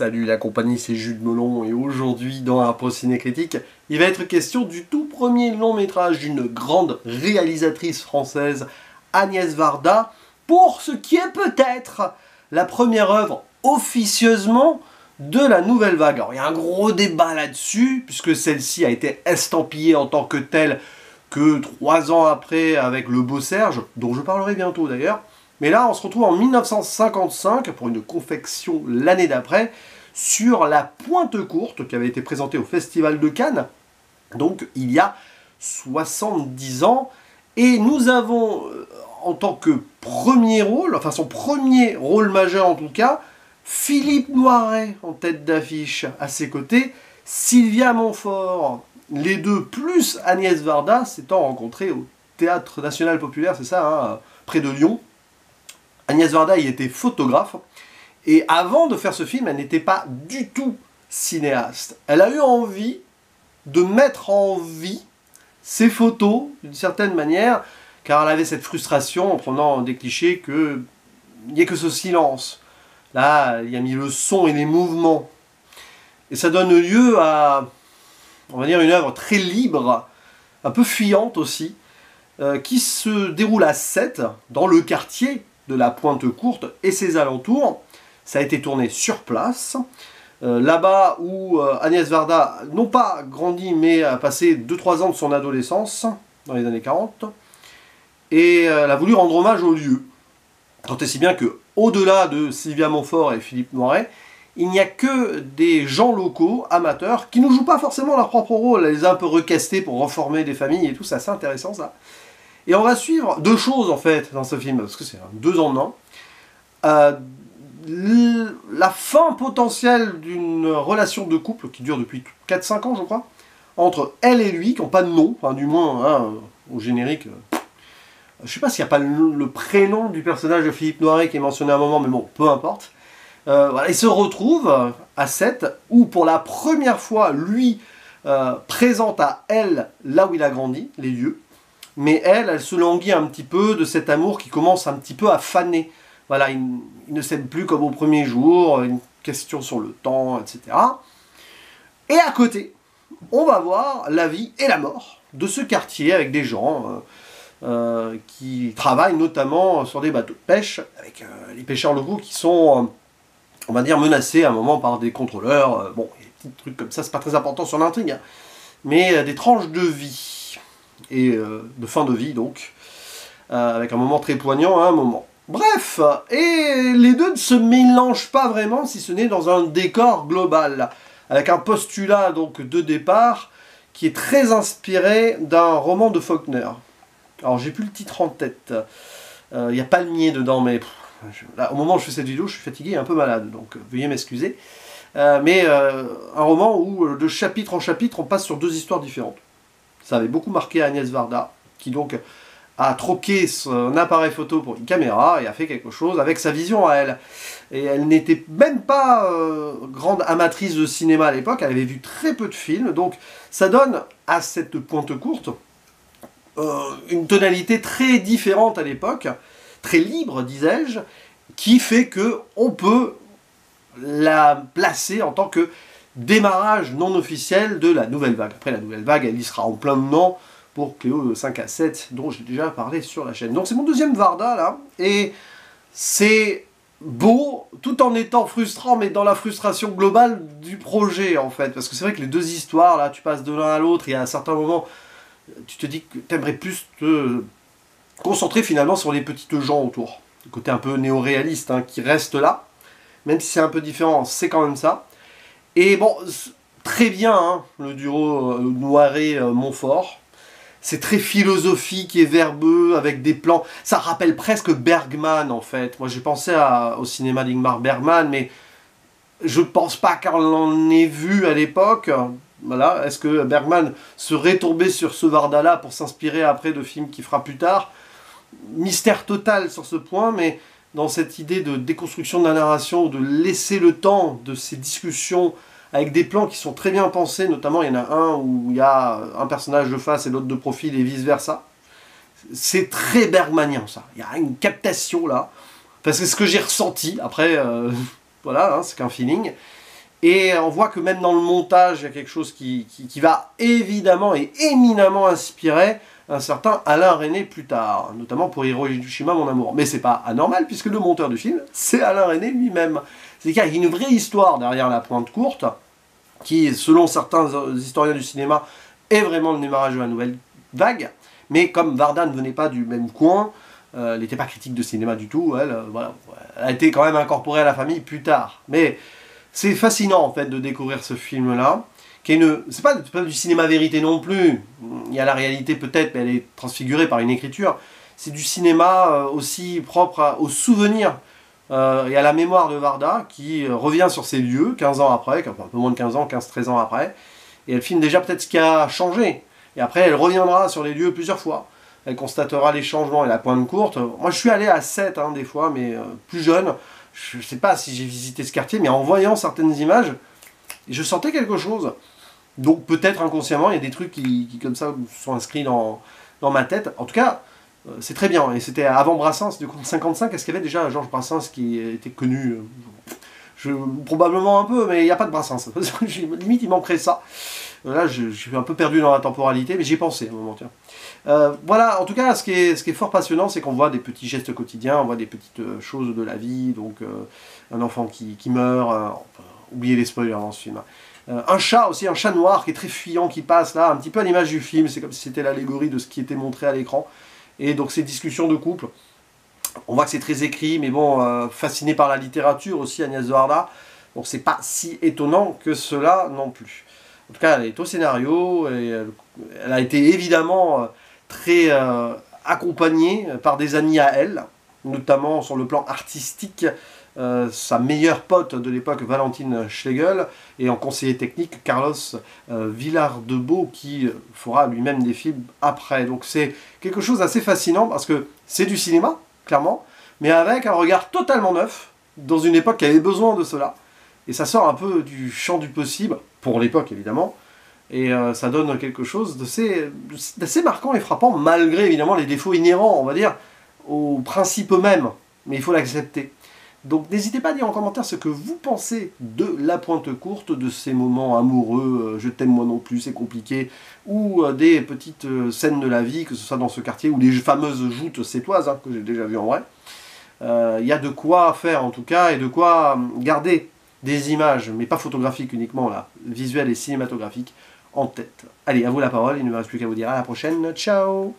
Salut la compagnie, c'est Jules Melon et aujourd'hui dans un post ciné-critique, il va être question du tout premier long métrage d'une grande réalisatrice française, Agnès Varda, pour ce qui est peut-être la première œuvre officieusement de la Nouvelle Vague. Alors il y a un gros débat là-dessus, puisque celle-ci a été estampillée en tant que telle que 3 ans après avec Le Beau Serge, dont je parlerai bientôt d'ailleurs. Mais là, on se retrouve en 1955 pour une confection l'année d'après sur La Pointe Courte qui avait été présentée au Festival de Cannes, donc il y a 70 ans. Et nous avons, en tant que premier rôle, enfin son premier rôle majeur en tout cas, Philippe Noiret en tête d'affiche. À ses côtés, Sylvia Montfort. Les deux, plus Agnès Varda, s'étant rencontrés au Théâtre National Populaire, c'est ça, hein, près de Lyon. Agnès Varda y était photographe, et avant de faire ce film, elle n'était pas du tout cinéaste. Elle a eu envie de mettre en vie ses photos, d'une certaine manière, car elle avait cette frustration en prenant des clichés qu'il n'y ait que ce silence. Là, il y a mis le son et les mouvements. Et ça donne lieu à, on va dire, une œuvre très libre, un peu fuyante aussi, qui se déroule à Sète, dans le quartier de La Pointe Courte et ses alentours. Ça a été tourné sur place, là-bas où Agnès Varda, non pas grandi, mais a passé 2-3 ans de son adolescence, dans les années 40, et elle a voulu rendre hommage au lieu. Tant et si bien que, au-delà de Sylvia Montfort et Philippe Noiret, il n'y a que des gens locaux, amateurs, qui ne jouent pas forcément leur propre rôle. Elle les a un peu recastés pour reformer des familles et tout, c'est assez intéressant ça. Et on va suivre deux choses en fait dans ce film, parce que c'est un 2 en 1. La fin potentielle d'une relation de couple qui dure depuis 4-5 ans je crois, entre elle et lui, qui n'ont pas de nom, enfin du moins hein, au générique. Je sais pas s'il n'y a pas le prénom du personnage de Philippe Noiret qui est mentionné à un moment, mais bon, peu importe. Voilà, ils se retrouvent à Sète, où pour la première fois, lui présente à elle, là où il a grandi, les lieux. Mais elle se languit un petit peu de cet amour qui commence un petit peu à faner. Voilà, il ne s'aime plus comme au premier jour, une question sur le temps, etc. Et à côté, on va voir la vie et la mort de ce quartier avec des gens qui travaillent notamment sur des bateaux de pêche, avec les pêcheurs locaux qui sont, on va dire, menacés à un moment par des contrôleurs. Bon, il y a des petits trucs comme ça, c'est pas très important sur l'intrigue, hein, mais des tranches de vie. Et de fin de vie donc, avec un moment très poignant à un moment. Bref, et les deux ne se mélangent pas vraiment, si ce n'est dans un décor global, avec un postulat donc de départ qui est très inspiré d'un roman de Faulkner. Alors j'ai plus le titre en tête, il y a Palmier dedans, mais là, au moment où je fais cette vidéo, je suis fatigué et un peu malade, donc veuillez m'excuser. Mais un roman où de chapitre en chapitre, on passe sur 2 histoires différentes. Ça avait beaucoup marqué Agnès Varda, qui donc a troqué son appareil photo pour une caméra et a fait quelque chose avec sa vision à elle. Et elle n'était même pas grande amatrice de cinéma à l'époque, elle avait vu très peu de films, donc ça donne à cette Pointe Courte une tonalité très différente à l'époque, très libre disais-je, qui fait que on peut la placer en tant que démarrage non officiel de la Nouvelle Vague. Après la Nouvelle Vague, elle y sera en plein dedans pour Cléo 5 à 7, dont j'ai déjà parlé sur la chaîne. Donc c'est mon deuxième Varda là, et c'est beau, tout en étant frustrant, mais dans la frustration globale du projet en fait. Parce que c'est vrai que les 2 histoires, là, tu passes de l'un à l'autre, et à un certain moment, tu te dis que tu aimerais plus te concentrer finalement sur les petites gens autour. Le côté un peu néo-réaliste hein, qui reste là, même si c'est un peu différent, c'est quand même ça. Et bon, très bien, hein, le duo Noiret-Montfort. C'est très philosophique et verbeux, avec des plans. Ça rappelle presque Bergman, en fait. Moi, j'ai pensé au cinéma d'Ingmar Bergman, mais je pense pas qu'on en ait vu à l'époque. Voilà. Est-ce que Bergman serait tombé sur ce Varda-là pour s'inspirer après de films qu'il fera plus tard? Mystère total sur ce point, mais dans cette idée de déconstruction de la narration, de laisser le temps de ces discussions avec des plans qui sont très bien pensés, notamment il y en a un où il y a un personnage de face et l'autre de profil et vice versa. C'est très bergmanien ça, il y a une captation là, parce que c'est ce que j'ai ressenti, après voilà, hein, c'est qu'un feeling. Et on voit que même dans le montage, il y a quelque chose qui va évidemment et éminemment inspirer un certain Alain Resnais plus tard, notamment pour Hiroshima, mon amour. Mais c'est pas anormal, puisque le monteur du film, c'est Alain Resnais lui-même. C'est qu'il y a une vraie histoire derrière La Pointe Courte, qui, selon certains historiens du cinéma, est vraiment le démarrage de la nouvelle vague. Mais comme Varda ne venait pas du même coin, elle n'était pas critique de cinéma du tout, voilà, elle a été quand même incorporée à la famille plus tard. Mais c'est fascinant en fait de découvrir ce film-là, qui est c'est pas du cinéma vérité non plus, il y a la réalité peut-être, mais elle est transfigurée par une écriture. C'est du cinéma aussi propre au souvenir et à la mémoire de Varda, qui revient sur ces lieux 15 ans après, enfin un peu moins de 15 ans, 15-13 ans après, et elle filme déjà peut-être ce qui a changé. Et après elle reviendra sur les lieux plusieurs fois. Elle constatera les changements et La Pointe Courte. Moi je suis allé à 7 des fois, mais plus jeune. Je ne sais pas si j'ai visité ce quartier, mais en voyant certaines images, je sentais quelque chose. Donc peut-être inconsciemment, il y a des trucs qui comme ça, sont inscrits dans ma tête. En tout cas, c'est très bien. Et c'était avant Brassens, du coup, en 55, est-ce qu'il y avait déjà Georges Brassens qui était connu probablement un peu, mais il n'y a pas de Brassens. Limite, il manquerait ça. Là, je suis un peu perdu dans la temporalité, mais j'y ai pensé à un moment, tiens. Voilà, en tout cas, ce qui est fort passionnant, c'est qu'on voit des petits gestes quotidiens, on voit des petites choses de la vie, donc un enfant qui meurt, enfin, oubliez les spoilers dans ce film. Un chat aussi, un chat noir qui est très fuyant, qui passe là, un petit peu à l'image du film, c'est comme si c'était l'allégorie de ce qui était montré à l'écran. Et donc ces discussions de couple, on voit que c'est très écrit, mais bon, fasciné par la littérature aussi, Agnès Varda, donc c'est pas si étonnant que cela non plus. En tout cas, elle est au scénario, et elle a été évidemment très accompagnée par des amis à elle, notamment sur le plan artistique, sa meilleure pote de l'époque, Valentine Schlegel, et en conseiller technique, Carlos Villar-de-Beau, qui fera lui-même des films après. Donc c'est quelque chose d'assez fascinant, parce que c'est du cinéma, clairement, mais avec un regard totalement neuf, dans une époque qui avait besoin de cela. Et ça sort un peu du champ du possible, pour l'époque évidemment, et ça donne quelque chose d'assez marquant et frappant, malgré évidemment les défauts inhérents, on va dire, au principe même, mais il faut l'accepter. Donc n'hésitez pas à dire en commentaire ce que vous pensez de La Pointe Courte, de ces moments amoureux, je t'aime moi non plus, c'est compliqué, ou des petites scènes de la vie, que ce soit dans ce quartier, ou les fameuses joutes sétoises, que j'ai déjà vues en vrai. Il y a de quoi faire en tout cas, et de quoi garder des images, mais pas photographiques uniquement, là, visuelles et cinématographiques, en tête. Allez, à vous la parole, il ne me reste plus qu'à vous dire à la prochaine, ciao!